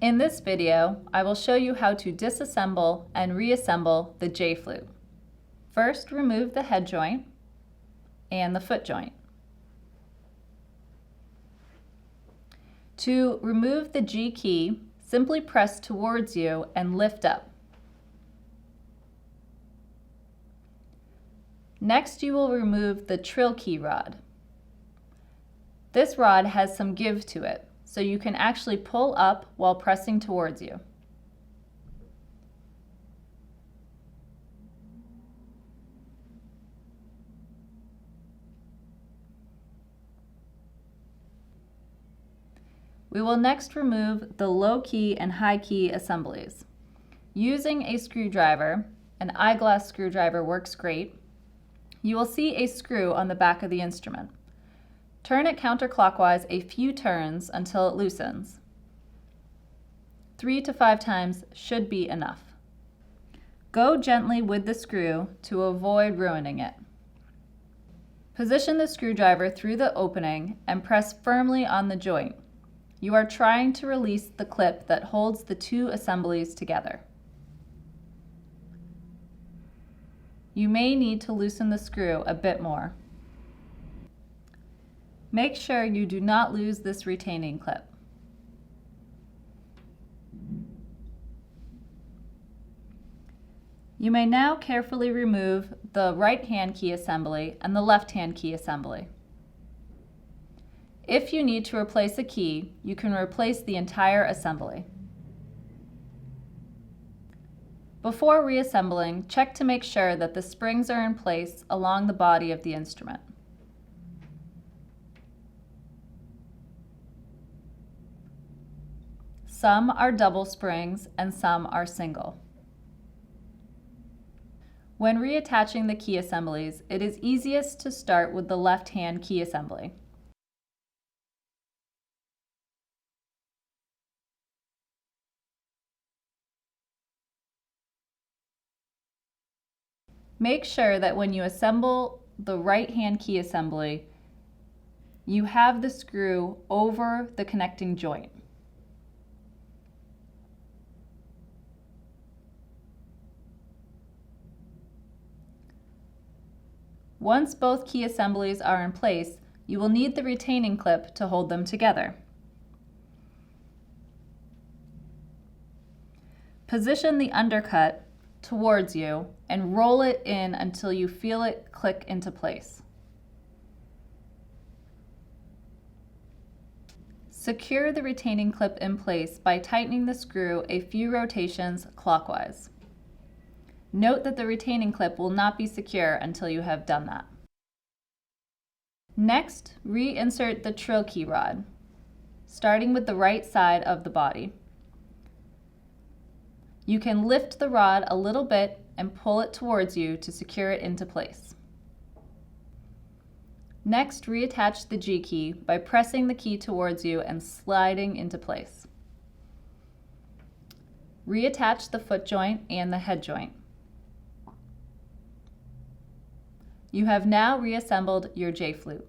In this video, I will show you how to disassemble and reassemble the jFlute. First, remove the head joint and the foot joint. To remove the G key, simply press towards you and lift up. Next, you will remove the trill key rod. This rod has some give to it, so you can actually pull up while pressing towards you. We will next remove the low key and high key assemblies. Using a screwdriver, an eyeglass screwdriver works great. You will see a screw on the back of the instrument. Turn it counterclockwise a few turns until it loosens. 3 to 5 times should be enough. Go gently with the screw to avoid ruining it. Position the screwdriver through the opening and press firmly on the joint. You are trying to release the clip that holds the two assemblies together. You may need to loosen the screw a bit more. Make sure you do not lose this retaining clip. You may now carefully remove the right-hand key assembly and the left-hand key assembly. If you need to replace a key, you can replace the entire assembly. Before reassembling, check to make sure that the springs are in place along the body of the instrument. Some are double springs and some are single. When reattaching the key assemblies, it is easiest to start with the left-hand key assembly. Make sure that when you assemble the right-hand key assembly, you have the screw over the connecting joint. Once both key assemblies are in place, you will need the retaining clip to hold them together. Position the undercut towards you and roll it in until you feel it click into place. Secure the retaining clip in place by tightening the screw a few rotations clockwise. Note that the retaining clip will not be secure until you have done that. Next, reinsert the trill key rod, starting with the right side of the body. You can lift the rod a little bit and pull it towards you to secure it into place. Next, reattach the G key by pressing the key towards you and sliding into place. Reattach the foot joint and the head joint. You have now reassembled your jFlute.